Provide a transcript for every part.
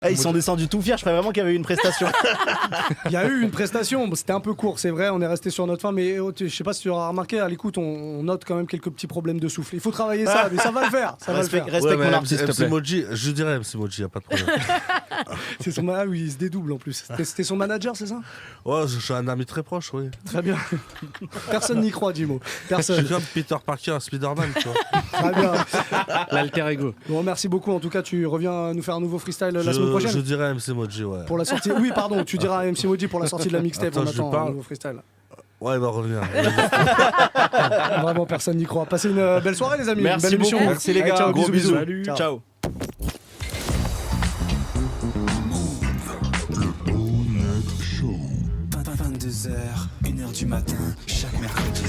Ils sont descendus tout fiers, je croyais vraiment qu'il y avait eu une prestation. Il y a eu une prestation, c'était un peu court, c'est vrai, on est resté sur notre fin, mais je sais pas si tu auras remarqué, à l'écoute, on note quand même quelques petits problèmes de souffle. Il faut travailler ça, mais ça va le faire. Respecte Ouais, mon artiste, s'il te plaît. Moji, je dirais MC Moji, y a pas de problème. C'est son oui, il se dédouble en plus. C'était son manager, c'est ça? Ouais, je suis un ami très proche, oui. Très bien. Personne n'y croit, Jimo. Je Personne. suis comme Peter Parker, un Spider-Man, tu vois. Très bien. L'alter ego. Bon, merci beaucoup. En tout cas, tu reviens nous faire un nouveau freestyle la semaine prochaine. Je dirais MC Moji, ouais. Pour la sortie. Oui, pardon, tu diras à MC Moji pour la sortie de la mixtape. Attends, On je attend parle. un nouveau freestyle. Ouais, il va revenir. Vraiment, personne n'y croit. Passez une belle soirée, les amis. Merci Belle émission. beaucoup. Merci les Allez, gars. ciao, Gros bisous. Salut. Ciao. Pas 22h, 1h du matin, chaque mercredi.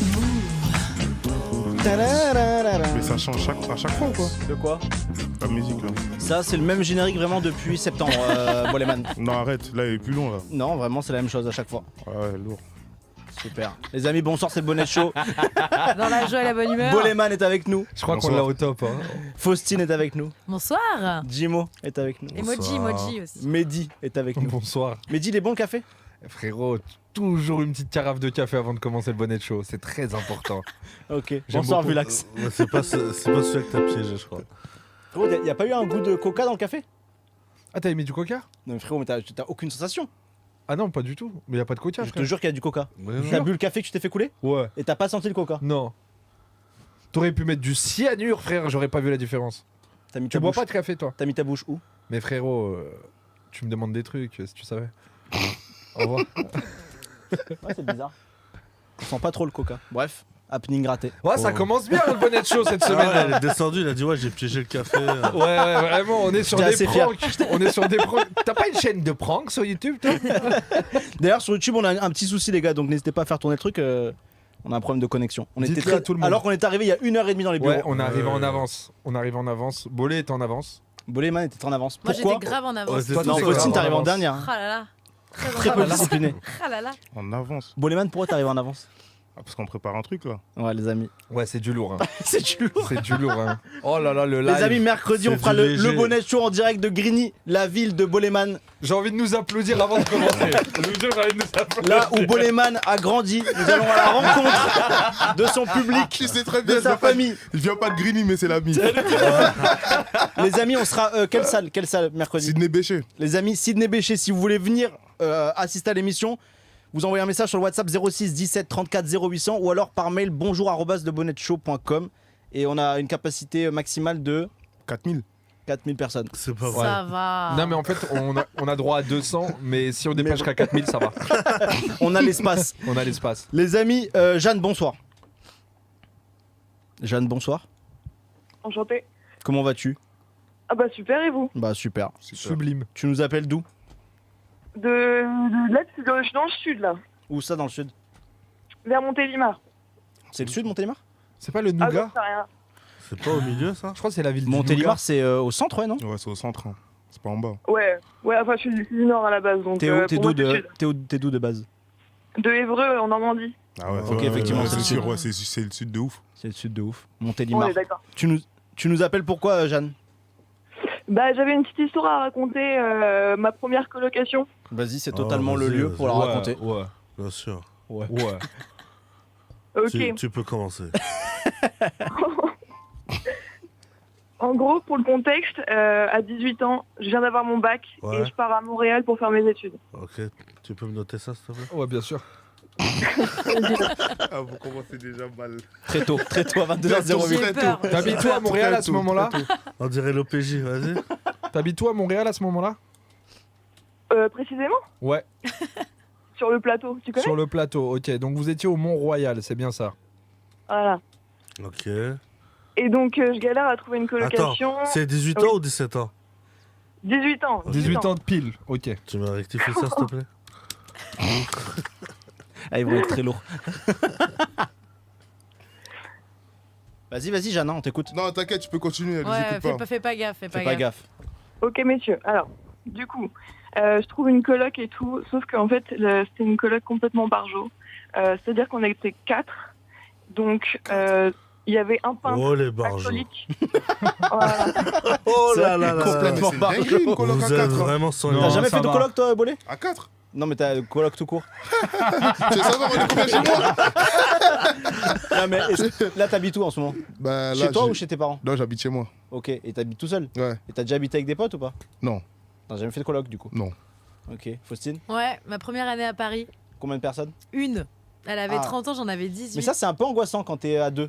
Mais ça change à chaque fois ou quoi? De quoi? La musique là. Ça, c'est le même générique vraiment depuis septembre, Boleman. Non, arrête, là il est plus long là. Non, vraiment, c'est la même chose à chaque fois. Ouais, lourd. Super. Les amis, bonsoir, c'est le Bonnet Show. Dans la joie et la bonne humeur. Boleman est avec nous. Je crois qu'on l'a au top. Hein. Faustine est avec nous. Bonsoir. Jimo est avec nous. Emoji, emoji aussi. Mehdi est avec nous. Bonsoir. Mehdi, il est bon le café? Frérot, toujours une petite carafe de café avant de commencer le bonnet de show. C'est très important. Ok. J'aime Bonsoir, beaucoup. Vulax. C'est pas celui que t'as piégé, je crois. Frérot, y a pas eu un goût de coca dans le café? Ah, t'avais mis du coca? Non, mais frérot, mais t'as aucune sensation. Ah non, pas du tout. Mais y a pas de coca, Je te frère. jure qu'il y a du coca. Mais T'as non. bu le café que tu t'es fait couler? Ouais. Et t'as pas senti le coca? Non. T'aurais pu mettre du cyanure, frère, j'aurais pas vu la différence. T'as mis Tu ta bois bouche. pas de café, toi? T'as mis ta bouche où? Mais frérot, tu me demandes des trucs, si tu savais. Au revoir. Ouais, c'est bizarre. On sent pas trop le coca. Bref, happening raté. Ouais, ça commence bien le bonnet de show cette Ah semaine. ouais, il est descendu, il a dit ouais, j'ai piégé le café. Ouais, vraiment, on est sur J'étais des assez fier. pranks. On est sur des pranks. T'as pas une chaîne de pranks sur YouTube, toi? D'ailleurs, sur YouTube, on a un petit souci, les gars, donc n'hésitez pas à faire tourner le truc. On a un problème de connexion. On était Dites-le à tout le monde. Alors qu'on est arrivé il y a 1h30 dans les bureaux. Ouais, on arrive en avance. On arrive en avance. Bolé est en avance. Boleman était en avance. Moi Pourquoi? j'étais grave en avance. Ouais, Toi, Non, t'es Faustine, grave t'arrives en avance. dernière. hein. Ah là là. Très peu discipliné. Ah là là. En avance. Boleman, pourquoi t'arrives en avance? Ah, parce qu'on prépare un truc là. Ouais, les amis. Ouais, c'est du lourd. Hein. C'est du lourd. C'est du lourd. Hein. Oh là là, le Les live. amis, mercredi, on C'est fera du le léger. Bonnet Show en direct de Grigny, la ville de Boleman. J'ai envie de nous applaudir avant de commencer. Je vous jure, j'ai envie de nous applaudir. Là où Boleman a grandi, nous allons à la rencontre de son public, Tu sais très de sa famille. Je viens pas de Grigny, mais c'est l'ami. Les amis, on sera. Quelle salle mercredi? Sidney Béché. Les amis, Sidney Béché, si vous voulez venir assister à l'émission, vous envoyez un message sur le WhatsApp 06 17 34 0800 ou alors par mail bonjour@lebonnetshow.com et on a une capacité maximale de 4000. 4000 personnes. C'est pas vrai. Ça va. Non, mais en fait, on a droit à 200, mais si on dépasse jusqu'à 4000, ça va. On a l'espace. On a l'espace. Les amis, Jeanne, bonsoir. Jeanne, bonsoir. Enchanté. Comment vas-tu? Ah bah super, et vous? Bah super. Sublime. Tu nous appelles d'où? Là, c'est dans le sud, là. Où ça dans le sud? Vers Montélimar. C'est le sud, Montélimar? C'est pas le Ah, Nougat? j'en sais rien. C'est pas au milieu ça? Je crois que c'est la ville du Montélimar, Nougat. c'est au centre, ouais, non? Ouais, c'est au centre. Hein. C'est pas en bas. Ouais, enfin, je suis du nord à la base, donc... T'es pour moi, c'est le sud. t'es d'où de base? De Évreux, en Normandie. Ah ouais, Ok, effectivement, ouais, c'est c'est le sûr, sud. ouais, c'est le sud de ouf. C'est le sud de ouf. On Montélimar. est d'accord. Tu nous appelles pourquoi, Jeanne? Bah, j'avais une petite histoire à raconter, ma première colocation. Vas-y, c'est Oh, totalement le vas-y, lieu vas-y. pour la Ouais, raconter. Ouais. Bien sûr. Ouais. Ok. Tu peux commencer. En gros, pour le contexte, à 18 ans, je viens d'avoir mon bac Ouais. et je pars à Montréal pour faire mes études. Ok, tu peux me noter ça s'il te plaît? Ouais, bien sûr. Ah, vous commencez déjà mal. Très tôt à J'ai 22h08. peur. T'habites où à Montréal à ce moment-là? On dirait l'OPJ, vas-y. T'habites où à Montréal à ce moment-là? Précisément, Ouais, sur le plateau, tu connais? sur le plateau. Ok, donc vous étiez au Mont-Royal, c'est bien ça. Voilà. Ok. Et donc, je galère à trouver une Attends, colocation. c'est 18 Oui. ans ou 17 ans? 18 ans. 18 ans de pile, ok. Tu m'as rectifié ça s'il te plaît? Ah, ils vont être très lourds. Vas-y, Jeanne, on t'écoute. Non, t'inquiète, tu peux continuer, elle Ouais, les écoute pas. fais pas gaffe, fais Fais pas pas gaffe. gaffe. Ok, messieurs. Alors, du coup, je trouve une coloc et tout, sauf qu'en fait, c'était une coloc complètement barjo. C'est-à-dire qu'on était 4. Donc, il y avait un peintre Oh les barjots. alcoolique. Voilà. Oh C'est là vrai là que là. complètement C'est barjo. dingue, une coloc à Vous êtes 4. vraiment sans Non, T'as les- jamais ça fait de va. coloc toi, Bolé? À 4 Non, mais t'as coloc tout court. Tu veux savoir, on est combien chez moi? Non, mais là, t'habites où en ce moment? Bah, là, Chez toi j'ai- ou chez tes parents? Non, j'habite chez moi. Ok, et t'habites tout seul? Ouais. Et t'as déjà habité avec des potes ou pas? Non. T'as jamais fait de coloc du coup? Non. Ok, Faustine? Ouais, ma première année à Paris, Combien de personnes? une. Elle avait Ah. 30 ans, j'en avais 18. Mais ça, c'est un peu angoissant quand t'es à deux.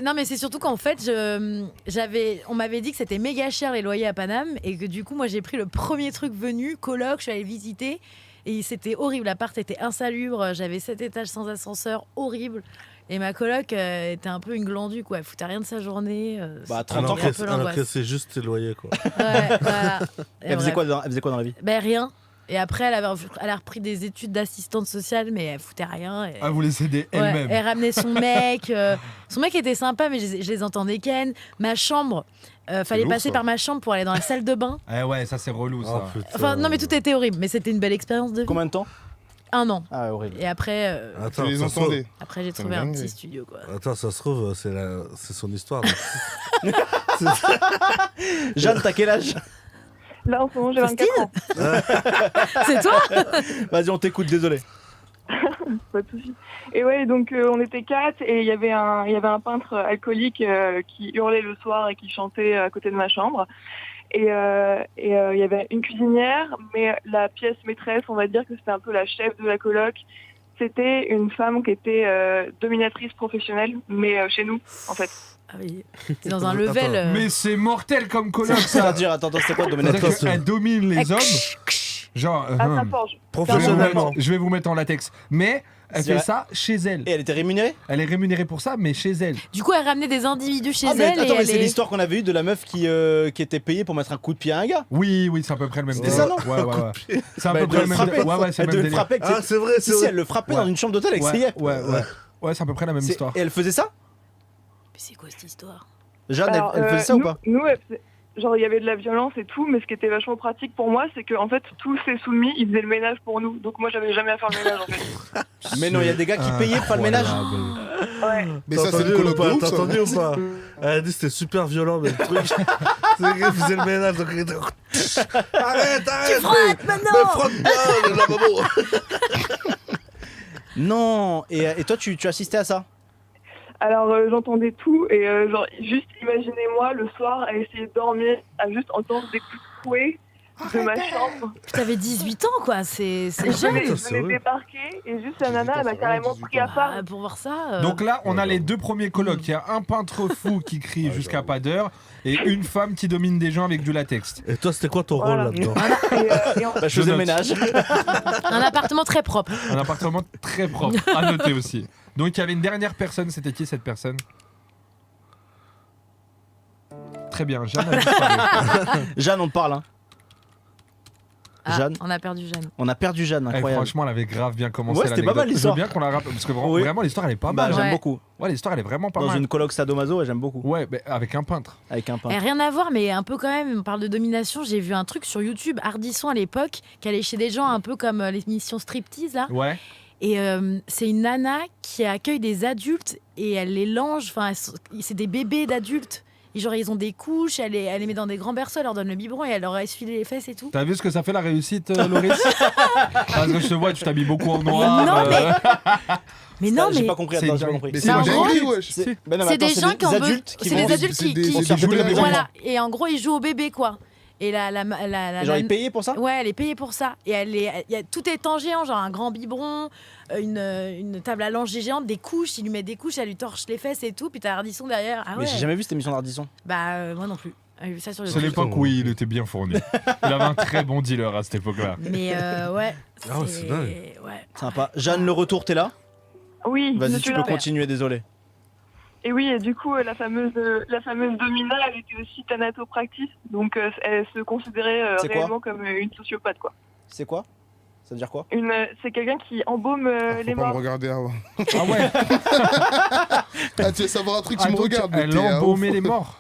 Non, mais c'est surtout qu'en fait, on m'avait dit que c'était méga cher les loyers à Paname et que du coup, moi, j'ai pris le premier truc venu, coloc, je suis allée visiter et c'était horrible. L'appart était insalubre, j'avais 7 étages sans ascenseur, horrible. Et ma coloc était un peu une glandue, quoi. Elle foutait rien de sa journée. Bah, à 30 ans, Alors c'était un que, peu alors que l'angoisse. c'est juste tes loyers quoi. Ouais, voilà. Et Elle faisait bref. quoi dans la vie? Ben rien. Et après, elle a repris des études d'assistante sociale, mais elle foutait rien. Et... Elle voulait s'aider Ouais, elle-même. elle ramenait son mec. Son mec était sympa, mais je les entendais ken. Ma chambre, fallait lourd, passer ça. par ma chambre pour aller dans la salle de bain. Eh ouais, ça c'est relou Oh, ça. putain. Enfin, non, mais tout était horrible. Mais c'était une belle expérience de vie. Combien de temps? 1 an. Ah, ouais, horrible. Et après, Attends, Tu les ça se trouve- entendais? après j'ai C'est trouvé un dingue. petit studio, quoi. Attends, ça se trouve, c'est son histoire. donc. Jeanne, t'as quel âge? Là, en ce moment, j'ai 24 ans. C'est toi? Vas-y, on t'écoute, désolé. Pas de souci. Et ouais, donc on était 4 et il y avait un peintre alcoolique qui hurlait le soir et qui chantait à côté de ma chambre. Et il y avait une cuisinière, mais la pièce maîtresse, on va dire que c'était un peu la chef de la coloc. C'était une femme qui était dominatrice professionnelle, mais chez nous, en fait. Ah oui. C'est dans un level. Mais c'est mortel comme coloc ça. C'est-à-dire, attends, c'est quoi, C'est-à-dire dominatrice? qu'elle domine les hommes. Genre, À sa forge. Professionnellement. je vais vous mettre en latex. Mais elle C'est fait vrai. ça chez elle. Et elle était rémunérée? Elle est rémunérée pour ça, mais chez elle. Du coup, elle ramenait des individus chez Ah, mais elle. attends, et mais elle c'est est- l'histoire qu'on avait eue de la meuf qui était payée pour mettre un coup de pied à un gars. Oui, c'est à peu près le même C'était délire. ça, non Ouais, ouais, ouais. C'est à Bah, peu elle près le devait même frapper. délire. Ouais, ouais, c'est Elle le même devait délire. frapper avec Ah, c'est vrai, c'est Si, vrai. elle le frappait Ouais. dans une chambre d'hôtel avec ses yeux. Ouais, c'est à peu près la même histoire. Et elle faisait ça? Mais c'est quoi cette histoire? Jeanne, Alors, elle faisait ça ou nous- pas? Nous, genre, il y avait de la violence et tout, mais ce qui était vachement pratique pour moi, c'est qu'en fait, tous ces soumis, ils faisaient le ménage pour nous. Donc moi, j'avais jamais à faire le ménage, en fait. Mais non, il y a des gars qui payaient pour faire le ménage. Ouais. Mais T'as ça, c'est entendu le ou coloc de pas? ouf, T'as ça. entendu ou pas? Elle a dit que c'était super violent, mais le truc. C'est qu'il faisait le ménage, donc il était. Arrête! Tu frottes maintenant! Mais frotte bien, le lavabo! Non. Et toi, tu assistais à ça? Alors, j'entendais tout et genre, juste imaginez-moi le soir à essayer de dormir, à juste entendre des coups de fouet de ma chambre. T'avais 18 ans, quoi. C'est Je jeune. venais, ça, je c'est venais vrai. débarquer et juste la 18 nana, ans, elle m'a c'est carrément vraiment pris à 18 part. Ah, pour voir ça. Donc là, on a les deux premiers colocs. Il y a un peintre fou qui crie jusqu'à pas d'heure et une femme qui domine des gens avec du latex. Et toi, c'était quoi ton Voilà. rôle là-dedans? Et en- Bah, je faisais le note. ménage. Un appartement très propre. Un appartement très propre, à noter aussi. Donc il y avait une dernière personne, c'était qui cette personne? Très bien, Jeanne a disparu. Jeanne, on te parle. Hein. Ah, Jeanne. on a perdu Jeanne. On a perdu Jeanne, Eh, incroyable. franchement, elle avait grave bien commencé. Ouais, c'était pas l'anecdote. mal, l'histoire. Je veux bien qu'on la rappelle parce que vraiment, Oui. vraiment, l'histoire elle est pas Bah, mal. j'aime Ouais. beaucoup. Ouais, l'histoire elle est vraiment pas Dans mal. une coloc sadomaso, ouais, j'aime beaucoup. Ouais, mais avec un peintre. Avec un pain. Rien à voir, mais un peu quand même. On parle de domination. J'ai vu un truc sur YouTube, Ardisson à l'époque, qui allait chez des gens un peu comme l'émission Striptease là. Ouais. Et c'est une nana qui accueille des adultes et elle les lange. Enfin, c'est des bébés d'adultes. Et genre, ils ont des couches, elle les met dans des grands berceaux, elle leur donne le biberon et elle leur essuie les fesses et tout. T'as vu ce que ça fait la réussite, Loris? Parce que je te vois, tu t'habilles beaucoup en noir. Non, Mais non, J'ai mais pas compris. c'est Attends, une j'ai pas dingue. compris. Mais Mais c'est en une gros, dinguerie, wesh. Si. Mais non, mais c'est attends, des gens qui ont adultes qui c'est vont. des adultes c'est des- qui c'est jouent la maison. voilà. Et en gros, ils jouent au bébé quoi. Et Genre, ils payaient pour ça? Ouais, elle est payée pour ça. Et tout est en géant, genre un grand biberon, une table à langer géante, des couches. Il lui met des couches, elle lui torche les fesses et tout. Puis t'as Ardisson derrière. Ah Mais ouais. j'ai jamais vu cette émission d'Ardisson. Bah moi non plus. J'ai vu ça sur C'est YouTube. l'époque où il était bien fourni. Il avait un très bon dealer à cette époque-là. Mais ouais. Ah ouais, c'est dingue. Ouais. Sympa. Jeanne, le retour, t'es là? oui, je Vas-y, suis tu là. peux continuer, désolé. Et oui, et du coup, la fameuse Domina, elle était aussi thanatopractice, donc elle se considérait C'est quoi réellement comme une sociopathe, quoi. C'est quoi? Ça veut dire quoi? C'est quelqu'un qui embaume Faut les pas me morts. regarder avant. Ah ouais. Ah, tu veux savoir un truc, tu Ah, me donc, regardes. mais elle t'es un embaumait ouf. les morts.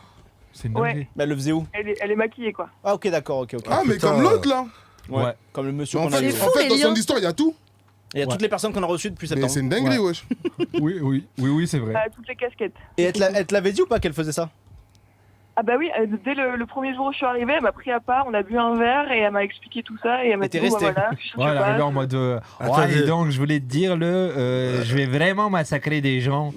C'est une Ouais. dinguerie. Mais elle le faisait où? Elle est maquillée, quoi. Ah, ok, d'accord, ok. Ah, mais putain, comme l'autre là. Ouais. Ouais. Comme le monsieur Mais en qu'on a fait, eu. fou, en fait les dans son liens. histoire, il y a tout. Et il y a Ouais. toutes les personnes qu'on a reçues depuis Mais septembre. c'est une dinguerie, wesh. Oui, c'est vrai. Toutes les casquettes. Et elle te l'avait dit ou pas qu'elle faisait ça? Ah bah oui, dès le premier jour où je suis arrivée, elle m'a pris à part, on a bu un verre et elle m'a expliqué tout ça et elle m'a Et dit t'es bon, bah, restée. voilà, Ouais, elle est arrivée en mode Attendez. dis donc, je voulais te dire, je vais vraiment massacrer des gens.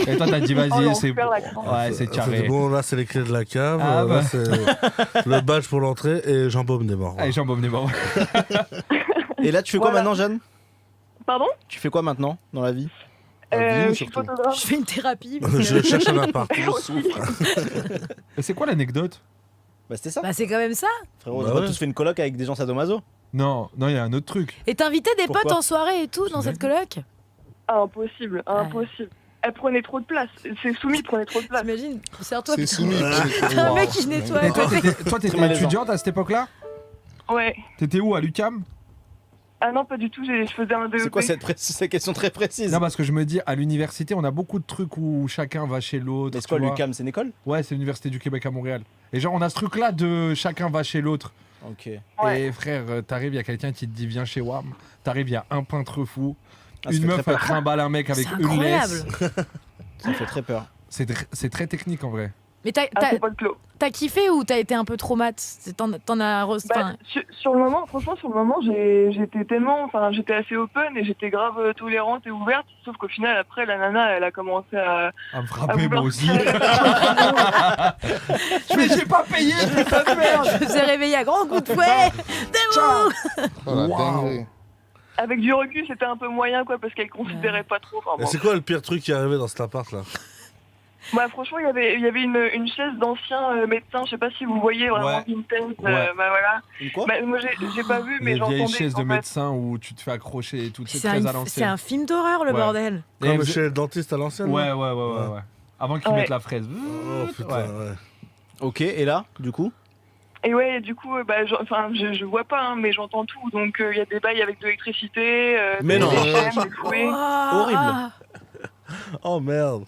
Et toi, t'as dit, vas-y, Oh, c'est l'enfer, bon. l'accent. Ouais, c'est carré. Bon, là, c'est les clés de la cave. Ah, bah. Là, c'est le badge pour l'entrée et Jean-Baume des morts. Allez, Jean-Baume des morts. Et là, tu fais quoi Voilà. maintenant, Jeanne? Pardon Tu fais quoi maintenant dans la vie? Je suis surtout. photographe. Je fais une thérapie. parce que- Je cherche un appart. Et c'est quoi l'anecdote? Bah, c'était ça. Bah, c'est quand même ça. Frérot, Bah on a ouais. tous fait une coloc avec des gens sadomaso. Non, il y a un autre truc. Et t'invitais des Pourquoi potes en soirée et tout dans cette coloc? Impossible, impossible. Elle prenait trop de place. C'est soumis, prenait trop de place. T'imagines? Sers-toi. C'est putain. soumis. T'as un mec qui nettoie. Et toi, Ouais. t'étais Très malaisant. étudiante à cette époque-là? Ouais. T'étais où, à l'UQAM? Ah non, pas du tout, je faisais un DEP. C'est quoi cette question très précise? Non, parce que je me dis, à l'université, on a beaucoup de trucs où chacun va chez l'autre. Mais c'est quoi tu vois. l'UQAM? C'est une école? Ouais, c'est l'Université du Québec à Montréal. Et genre, on a ce truc-là de chacun va chez l'autre. Ok. Ouais. Et frère, t'arrives, il y a quelqu'un qui te dit viens chez WAM. T'arrives, il y a un peintre fou. Ah, ça une fait meuf, très elle peur. trimballe un mec avec C'est une laisse. incroyable. Ça fait très peur. C'est très technique en vrai. Mais t'as Ah, c'est pas le clos. kiffé ou t'as été un peu traumatisé? T'en as Bah, sur le moment, franchement, j'étais tellement, enfin, j'étais assez open et j'étais grave tolérante et ouverte. Sauf qu'au final, après, la nana, elle a commencé à À me frapper, moi vouloir aussi. faire- Mais j'ai pas payé, putain de merde. Je me suis réveillée à grands coups de fouet. Oh la Waouh. dinguerie. Avec du recul, c'était un peu moyen, quoi, parce qu'elle considérait pas trop. Enfin, Et bon. c'est quoi le pire truc qui est arrivé dans cet appart là? Bah, franchement, il y avait une chaise d'ancien médecin. Je sais pas si vous voyez vraiment Ouais. vintage. Ouais. Bah voilà. Une quoi? Bah, moi, j'ai pas vu, mais Les vieilles j'entendais. chaises de en fait. médecin où tu te fais accrocher et tout. C'est C'est très à un l'ancienne. film d'horreur, le Ouais. bordel. Et Comme vous- chez le dentiste à l'ancienne? Ouais, là ouais. Avant qu'ils Ouais. mettent la fraise. Oh putain, Ouais. ouais. Ok, et là, du coup? Et ouais, du coup, bah, je vois pas, hein, mais j'entends tout. Donc, il y a des bails avec de l'électricité. Mais non. des chaînes, des fouets. Horrible. Oh merde.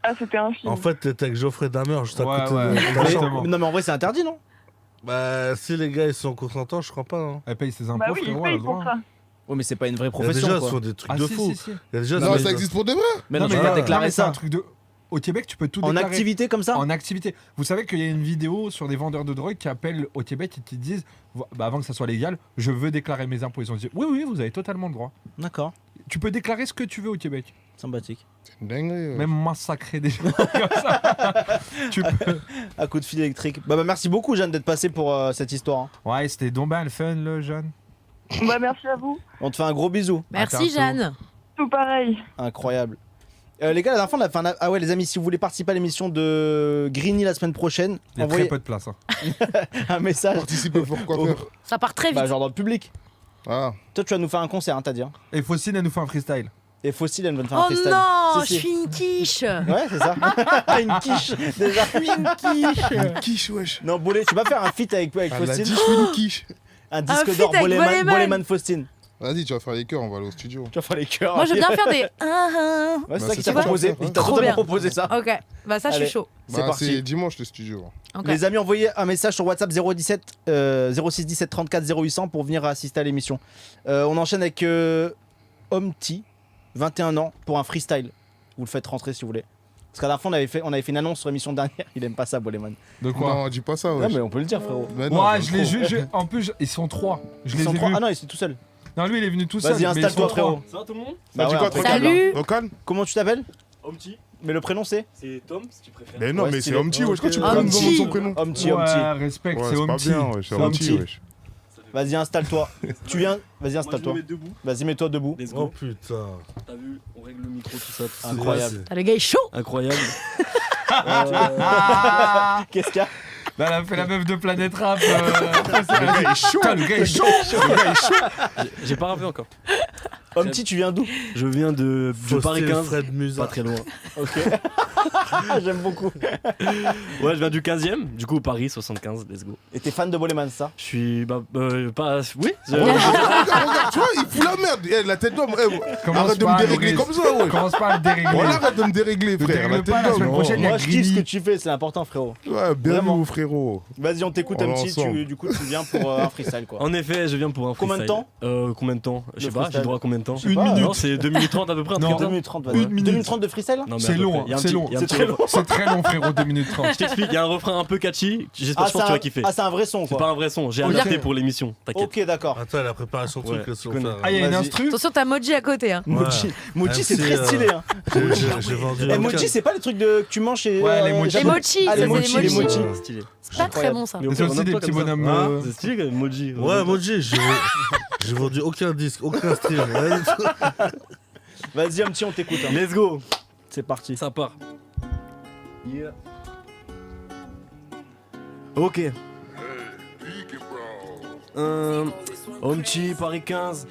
Ah, c'était un film. En fait, t'étais avec Geoffrey Dahmer juste à Ouais, côté ouais, de ta exactement. chambre. Non, mais en vrai, c'est interdit, non? Bah, si les gars ils sont consentants, je crois pas. Hein. Elle paye ses impôts, Bah oui, ils frérot, elle a payent le pour droit. ça. Ouais, mais c'est pas une vraie Il y a profession, déjà quoi. sur des trucs Ah de si, fou. si, si. Il y a déjà Non, des- ça existe pour de vrai. Mais non, Non, tu mais peux là, déclarer c'est un ça. truc de. Au Québec, tu peux tout En déclarer. activité comme ça? En activité. Vous savez qu'il y a une vidéo sur des vendeurs de drogue qui appellent au Québec et qui disent, bah, avant que ça soit légal, je veux déclarer mes impôts. Ils ont dit, oui, vous avez totalement le droit. D'accord, Tu peux déclarer ce que tu veux au Québec. sympathique. C'est une dinguerie. ouais. Même massacrer des gens comme ça. Tu peux. À coup de fil électrique. Bah, merci beaucoup, Jeanne, d'être passée pour cette histoire. hein. Ouais, c'était donc bien le fun, le jeune. Bah, merci à vous. On te fait un gros bisou. Merci, bientôt. Jeanne. Tout pareil. Incroyable. Les gars, la dernière fois, on a fait un... Ah ouais, les amis, si vous voulez participer à l'émission de Greeny la semaine prochaine, Il y a envoyez très peu de place. Hein. un message. Participer pour quoi faire Ça part très vite. Bah, genre dans le public. Ah, Toi, tu vas nous faire un concert, hein, t'as dit. hein. Et Faucine, elle nous fait un freestyle. Et Fossil, elle va nous faire un Oh freestyle. non, Si, si. je suis une quiche. Ouais, c'est ça. Une quiche, déjà. Une quiche. une quiche, wesh. Non, Bolé, tu vas faire un feat avec Ah, la Faustine. dit, je fais une quiche. Un disque feat d'or, avec Boleman, Boleman. Boleman Faustine. Vas-y, tu vas faire les chœurs, on va aller au studio. Tu vas faire les chœurs. Moi, je veux bien faire des. Ouais, c'est Bah, ça c'est qu'il ça t'a qu'on proposé. va faire, Il hein. t'a Trop totalement bien. proposé ça. Ok, bah ça, je Allez. suis chaud. C'est Bah, parti. c'est dimanche le studio. Ok. Les amis, envoyez un message sur WhatsApp 06 17 34 0800 pour venir assister à l'émission. On enchaîne avec Omti, 21 ans, pour un freestyle. Vous le faites rentrer si vous voulez. Parce qu'à la fin, on avait fait une annonce sur l'émission dernière. Il aime pas ça, Boleman. De quoi? Non, dis pas ça, Non, wesh. mais on peut le dire, frérot. Mais non, Ouais, j'aime je l'ai trop. vu. En plus, ils sont trois. Je Ils les sont ai trois. vus. Ah non, il est tout seul. Non, lui, il est venu tout seul. Vas-y, mais ils sont installe-toi, trois. frérot. Ça va tout le monde? T'as Bah dit ouais, quoi, impeccable. Trocal, Salut. là Trocal Comment Tu t'appelles Omti? Mais le prénom c'est C'est Tom, si tu préfères. Mais non, Ouais, mais stylé. c'est Omti, wesh. Quand tu Ok. prends le nom de Omti. son prénom. Omti, Ouais, Omti. respect, Ouais, c'est c'est pas Omti. bien, wesh. C'est C'est Omti, Omti. wesh. Vas-y, installe-toi. Tu viens. Vas-y, Moi, je me installe-toi. mets debout. Vas-y, mets-toi debout. Let's Oh go. putain. T'as vu, on règle le micro, tout ça. tout ça. Incroyable. Ah, le gars est chaud. Incroyable. Qu'est-ce qu'il y a? Bah, elle a fait la meuf de Planète Rap. Le gars est chaud. Putain, le gars est chaud. J'ai pas rappé encore. Omti, tu viens d'où? Je viens de Paris Faustin 15. Fred Musa. Pas très loin. Ok. J'aime beaucoup. Ouais, je viens du 15ème. Du coup, Paris 75. Let's go. Et t'es fan de Boleman, ça? Je suis. Bah, pas. Oui. Regarde, tu vois, il fout la merde. Eh, la tête d'homme. Commence Arrête de pas, me dérégler Loris. comme ça, ouais. Commence pas à le dérégler. Voilà, arrête de me dérégler, Ne frère. La dérègle tête pas, la semaine d'homme. prochaine, il y a Moi, je kiffe ce Greeny. que tu fais, c'est important, frérot. Ouais, bien Vraiment. nous, frérot. Vas-y, on t'écoute, On va Omti. ensemble. Du coup, tu viens pour un freestyle, quoi. En effet, je viens pour un Combien de freestyle. Combien de temps? Je sais Le pas, j'ai freestyle. droit à combien de temps? sais pas. Non, c'est 2 minutes 30 à peu près. un truc Non. comme 2 ça. minutes 30, vas-y. Une 2 minute. minutes 30 de freestyle là Non, mais C'est à peu long, près. hein, Il y a un c'est petit- long. il y a un C'est petit très refrain. C'est très long, frérot, 2 minutes 30. Je t'explique, il y a un refrain un peu catchy. J'espère Ah, que tu vas kiffer. c'est un vrai son C'est quoi. pas un vrai son, j'ai Ok. adapté pour l'émission, t'inquiète. Ok, d'accord. Attends, elle a préparé son truc. Ouais, laisse-le tu connais. faire. Ah, il y a une Vas-y. instru. Attention, t'as Moji à côté. Hein. Mochi. Mochi, c'est Merci, très stylé. Hein. J'ai vendu. Et Mochi, c'est pas les trucs que tu manges chez. Ouais, les mochi. Les mochi, Ah, ça les c'est mochi, les les mochi. mochi. C'est stylé. C'est pas très bon ça. Mais C'est aussi des petits bonhommes. Hein C'est stylé quand même, Moji. Ouais, Moji, j'ai vendu aucun disque, aucun stream. rien du tout. Vas-y, un petit, on t'écoute. Hein. Let's go. C'est parti. Ça part. Yeah. Ok. Omchi, Paris 15.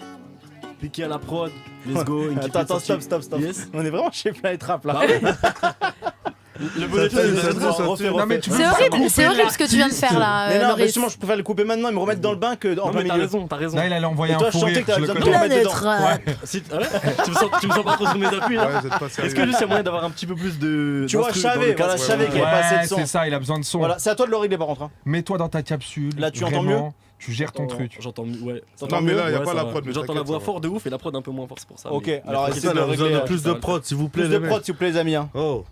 Piqué à la prod. Let's go. une petite Attends, sortie. stop. Yes. On est vraiment chez Planet Rap là. Bah ouais. Le bonnet Ça de fait- Refais. Non, mais tu veux C'est pas horrible, couper c'est horrible ce que tu viens de l'artiste. faire là, Mais non, mais Loris. justement, je préfère le couper maintenant et me remettre dans le bain que en Non plein mais t'as milieu. raison, t'as raison. Là, il allait envoyer Et un toi, je fou sentais rire. que t'avais Je le besoin de connais. te remettre dedans. Ouais. Si- ah ouais tu me sens pas trop sur mes appuis là. Ouais, vous êtes pas sérieux. Est-ce que juste il y a moyen d'avoir un petit peu plus de. Tu vois, je d'instru dans savais, le voilà, casque je savais qu'il y avait pas assez Ouais, de son. c'est ça, il a besoin de son. Voilà, c'est à toi de le régler par contre. Hein. Mets-toi dans ta capsule. Là, tu entends vraiment, Tu gères ton truc. J'entends ouais. T'entends Non, mais mieux là, il n'y a Ouais, pas ça la va. prod. Mais mais j'entends la t'inquiète, voix ça va. fort de ouf et la prod un peu moins fort, c'est pour ça. Ok, mais alors tranquille, essayez Putain, de on le a besoin régler. de plus de prod, s'il vous plaît, Plus les de prod, mecs. s'il vous plaît, les amis. Hein. Oh,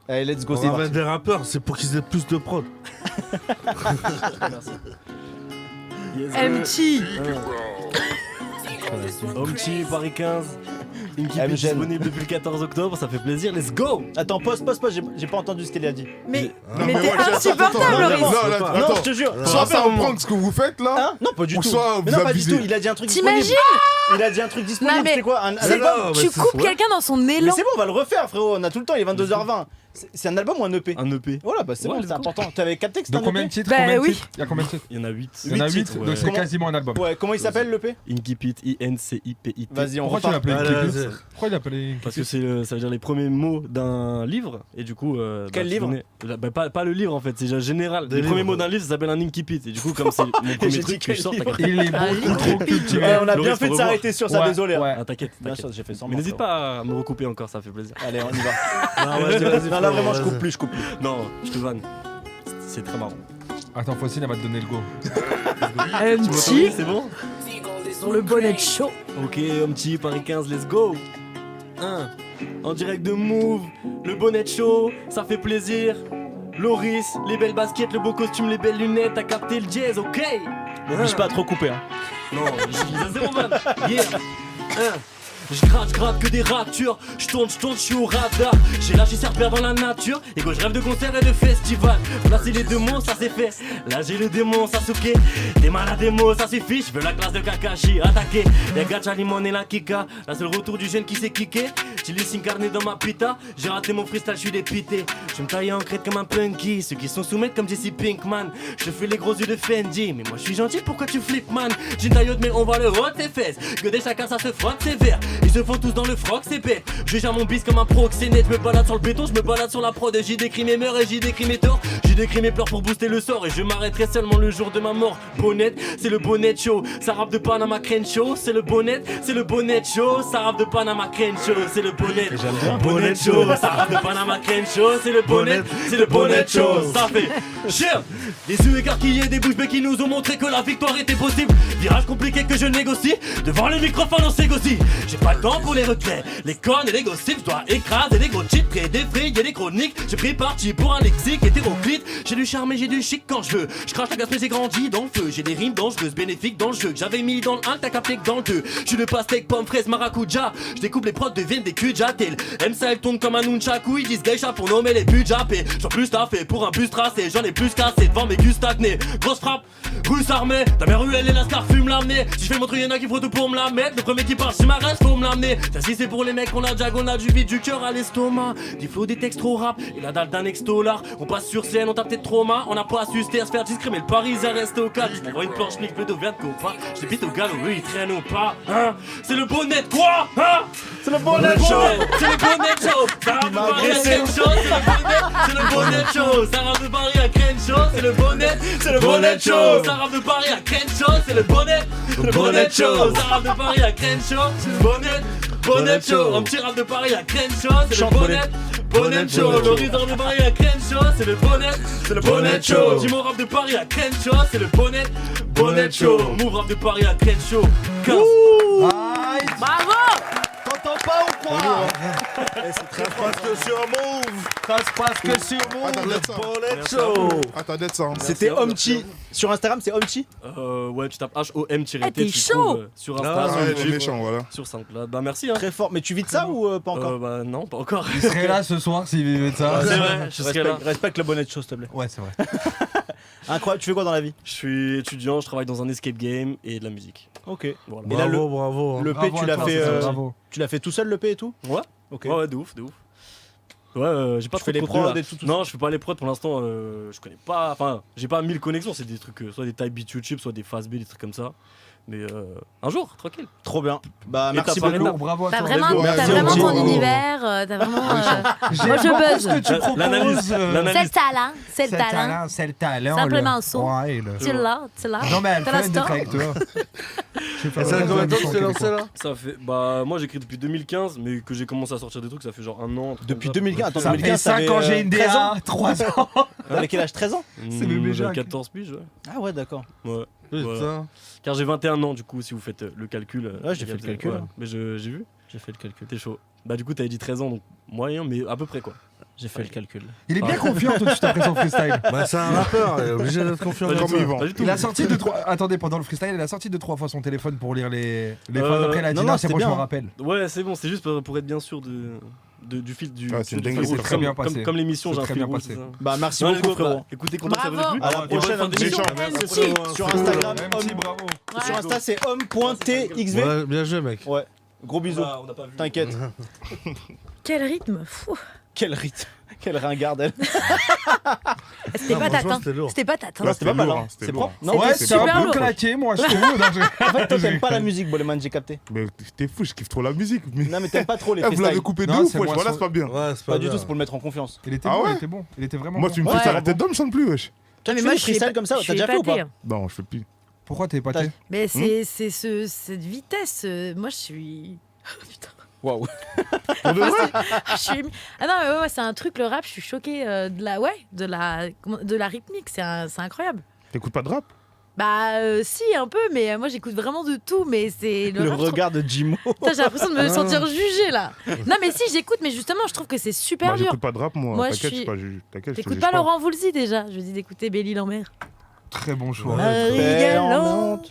Allez, let's go, on c'est ramène parti. des rappeurs, c'est pour qu'ils aient plus de prod. Yes, MT. Omchi, Paris 15. Une qui Elle me est gêne. disponible depuis le 14 octobre, ça fait plaisir, let's go. Attends, pause, j'ai pas entendu ce qu'elle a dit. Mais Non, mais mais t'es ouais, attends, insupportable, attends, Loris. non, là, Non, attends. je te jure. Soit Rappelle ça un moment. reprend ce que vous faites là. Hein Non, pas du Ou tout. soit Mais vous non, pas du abusez. tout. Il a dit un truc disponible. T'imagines? Il a dit un truc disponible. Non, mais C'est quoi un Non, album mais Tu c'est- coupes ouais. quelqu'un dans son Mais élan. c'est bon, on va le refaire, frérot. On a tout le temps, il est 22h20. C'est un album ou un EP? Un EP. Voilà, bah c'est Ouais, bon, let's c'est go. important. T'avais capté que c'était Donc un combien de EP? titres Bah Combien de oui. titres Il y a combien de titres Il y en a 8. Il y en a 8, titres, donc c'est Comment- quasiment un album. Ouais, comment il s'appelle l'EP? Incipit, I-N-C-I-P-I-T. Vas-y, on Pourquoi tu repart. l'as appelé Allez, Incipit vas-y. Pourquoi il l'a appelé Parce que Incipit ça veut dire les premiers mots d'un livre et du coup. Quel tu livre connais- pas le livre en fait, c'est général. Des Les premiers livres. mots d'un livre ça s'appelle un incipit et du coup comme c'est mon premier J'ai truc dit que je sors, quel t'as Il est Ah, beaucoup trop cultivé. Ouais, on a bien Loris, fait de faut s'arrêter sur ça, Ouais, désolé. hein. ouais. Ah t'inquiète, Bien t'inquiète. sûr, j'ai fait semblant. Mais n'hésite frérot. pas à me recouper encore, ça fait plaisir. Allez, on y va. Non, vas-y, vas-y. Non, là vraiment, je vas-y. coupe plus. Non, je te vanne. C'est très marrant. Attends, Faucine, elle va te donner le go. MT C'est bon? sur le bonnet chaud. Ok, Omchi, Paris 15, let's go. 1. En direct de Move, le bonnet chaud, ça fait plaisir. Loris, les belles baskets, le beau costume, les belles lunettes, t'as capté le jazz, ok? N'oblige pas à trop couper. Hein. Non, j'ai zéro man. Yeah. Je gratte que des ratures. Je tourne, je suis au radar. J'ai lâché Cerbère dans la nature. Et que je rêve de concerts et de festivals. Là c'est les deux mots, ça c'est fait. Là j'ai le démon, Sasuke. T'es malade des mots, ça suffit. Je veux la classe de Kakashi, attaqué. Les gars, Limon et la Kika. Là c'est le retour du jeune qui s'est kické. J'ai laissé incarné dans ma pita. J'ai raté mon freestyle, je suis dépité. Je me taille en crête comme un punky. Ceux qui sont soumettent comme Jesse Pinkman. Je fais les gros yeux de Fendi. Mais moi je suis gentil, pourquoi tu flippes man? J'ai une taillotte mais on va le rôle tes fesses. Que des chacun ça se frotte c'est vert. Ils se font tous dans le froc, c'est bête. Je gère mon bis comme un proxénète. Je me balade sur le béton, je me balade sur la prod. J'y décris mes meurs et j'y décris mes torts. J'y décris mes pleurs pour booster le sort. Et je m'arrêterai seulement le jour de ma mort. Bonnet, c'est le bonnet show. Ça rappe de Panama Crenshaw. C'est le bonnet, c'est le bonnet show. Ça rappe de Panama Crenshaw. C'est le bonnet. Bonnet show. Ça rappe de Panama Crenshaw. C'est le bonnet, c'est le bonnet show. Ça fait cher. Des yeux écarquillés, des bouches bées qui nous ont montré que la victoire était possible. Virage compliqué que je négocie. Devant les microphones on s'égocie. J'ai pas le temps pour les retraits, les connes et les gossips. Je dois écraser les gros chips, créer des frigs et des chroniques. J'ai pris parti pour un lexique hétéroclite. J'ai du charme et j'ai du chic quand je veux. Je crache la gaspille, j'ai grandi dans le feu. J'ai des rimes dangereuses, bénéfiques dans le jeu. Que j'avais mis dans le 1, t'as capté que dans le 2. Je suis le pastèque, pomme, fraise, maracuja. Je découpe les prods, deviennent des cujatel. MSA elle tourne comme un nunchaku. Ils disent geisha pour nommer les buts jappés. J'en plus taffé pour un bus tracé. J'en ai plus cassé devant mes culs stagnés. Grosse frappe, russe armée. Ta mère ruelle et la star fume l'amener. Si je fais mon truc, y'en a qui feront tout pour me la mettre. Le premier qui part, si ma reste, faut me l'amener. Ça si c'est pour les mecs, on a diagonale du vide du cœur à l'estomac. Des flots, des textes trop rap et la dalle d'un ex-dollar. On passe sur scène, on tape peut-être trauma. On n'a pas assisté à se faire discret, mais le Parisien reste au calme. Je m'envoie une planche, nique bleu de vert de copain. Je dépite au galop, eux ils traînent ou pas. Hein? C'est le bonnet, quoi? Hein? C'est le bonnet show! C'est le bonnet show! Ça rappe de Paris à Crenshaw, c'est le bonnet show! Ça rappe de Paris à Crenshaw, c'est le bonnet, c'est le bonnet show! Ça rappe de Paris à Crenshaw, c'est le bonnet, le bonnet show! Ça rappe de Paris à Crenshaw, c'est le bonnet, bonnet show! Un petit rap de Paris à Crenshaw, c'est le bonnet, bonnet show! L'horizon de Paris à Crenshaw, c'est le bonnet show! Dis-moi rap de Paris à Crenshaw, c'est le bonnet, bonnet show! Move rap de Paris à Crenshaw, 15. Bravo. t'entends pas ou quoi? C'est très parce que sur Move. Ça se passe que sur mon Bonnet Show. Attendez ça. C'était Omchi. Sur Instagram, c'est Omchi? Ouais, tu tapes HOM-T. Ah, t'es tu chaud. trouves, sur Insta, Ah, sur Ouais, YouTube, il est méchant, voilà. sur SoundCloud. Bah merci. Hein. Très fort. Mais tu vis de ça ou pas encore? Bah non, pas encore. Il serait là ce soir s'il vivait de ça. C'est vrai, je serai là. Respecte le bonnet de show, s'il te plaît. Ouais, c'est vrai. Incroyable. Tu fais quoi dans la vie? Je suis étudiant, je travaille dans un escape game et de la musique. Ok. Voilà. Et là, Bravo, bravo. Le P, Bravo tu à l'as toi, fait, c'est ça, bravo. tu l'as fait tout seul le P et tout? Ouais. Ok. Ouais, de ouf, de ouf. Ouais, j'ai pas Tu trop fais de les contenu, prods là. et tout Non, je fais pas les prods pour l'instant. Je connais pas. Enfin, j'ai pas 1000 connexions. C'est des trucs, soit des type beat YouTube, soit des fast beat, des trucs comme ça. Mais un jour, tranquille. Trop bien. Bah merci Étape par beaucoup. étape. Bravo à T'as toi. vraiment, Merci, t'as vraiment Omchi. ton univers, t'as vraiment. Moi je buzz. Ce que tu proposes. L'analyse. C'est le L'analyse. talent, c'est le talent. C'est le talent. Simplement le- ça. Ouais, Tu l'as, tu l'as. Non, mais elle T'as la fait star. avec toi. Et ça fait combien de temps que tu t'es lancé là? Ça fait. Bah, moi j'écris depuis 2015, mais que j'ai commencé à sortir des trucs, ça fait genre un an. un truc Depuis comme ça. 2015. Attends, Ça fait 2015, 5 t'avais, ans, j'ai une 13 ans. DA, 3 ans. T'avais quel âge? 13 ans? C'est bébé J'ai Jacques. 14 piges, ouais. Ah ouais, d'accord. Ouais. Putain. Car j'ai 21 ans, du coup, si vous faites le calcul. Ouais, j'ai fait le calcul, hein. Mais j'ai vu, J'ai fait le calcul. t'es chaud. Bah, du coup, t'avais dit 13 ans, donc moyen, mais à peu près quoi. J'ai fait le calcul. Il est bien confiant tout de suite après son freestyle. Bah, c'est un rappeur, il est obligé d'être confiant. Pas du comme tout, Yvan. pas du tout. Il a sorti 2-3. Attendez, pendant le freestyle, il a sorti 2-3 fois son téléphone pour lire les fans. Après, il a dit non, non, non, c'est c'était bon, je bien, me hein. rappelle. Ouais, c'est bon, c'est juste pour être bien sûr du fil du. Ah, c'est une du dinguerie, fil c'est rouge. très bien passé. Comme l'émission, C'est j'ai un très fil bien rouge, passé. c'est ça. Bah merci Non, beaucoup let's go, bah, frérot. écoutez, content que ça vous ait Bravo. plu. À la Et bonne prochaine, fin d'émission. Omchi. Sur Instagram, bravo. sur Insta c'est homme.txv. Ouais, bien joué, mec. Ouais. Gros bisous. On n'a pas vu. T'inquiète. Quel rythme fou. Quel rythme. Quelle ringarde elle. C'était Ah, pas franchement, tatin. c'était lourd. C'était pas tatin. Là, C'était pas mal. lourd, Hein. hein, c'était C'est lourd. propre. Non, Ouais, t'es c'est un super peu lourd. claqué, moi, je trouve. En fait, toi t'aimes pas la musique, Boleman, j'ai capté. Mais t'es fou, je kiffe trop la musique. Mais... Non, mais t'aimes pas trop les Eh, vous l'avez freestyles. coupé de Non, ouf, c'est wesh, moi, voilà, son- c'est pas bien. Ouais, c'est Pas du tout, c'est pour le mettre en confiance. Il était Ah bon, ouais il était bon. Il était vraiment Moi, bon. tu me Ouais, fais ça à la bon. tête d'homme, je chante plus, wesh. Toi, mais tu moi, fais des je suis freestyles comme ça, je t'as suis déjà fait ou épatée. pas? Non, je fais plus. Pourquoi t'es épaté? Mais c'est cette vitesse. Moi, je suis. Putain. Waouh. Je suis. Ah non, mais ouais, c'est un truc, le rap, je suis choquée de la rythmique, c'est incroyable. T'écoutes pas de rap? Bah, si, un peu, mais moi j'écoute vraiment de tout, mais c'est Le rap, je trouve- regard de Jimo. Putain, j'ai l'impression de me sentir jugée là. Non, mais si, j'écoute, mais justement, je trouve que c'est super Bah, dur. j'écoute pas de rap, moi. Moi, je T'inquiète, suis- je suis pas juge. T'inquiète, je te T'écoutes juge pas Laurent Voulzy déjà? Je dis d'écouter Belle-Île en mer. Très bon choix. Marie Belle en Galante.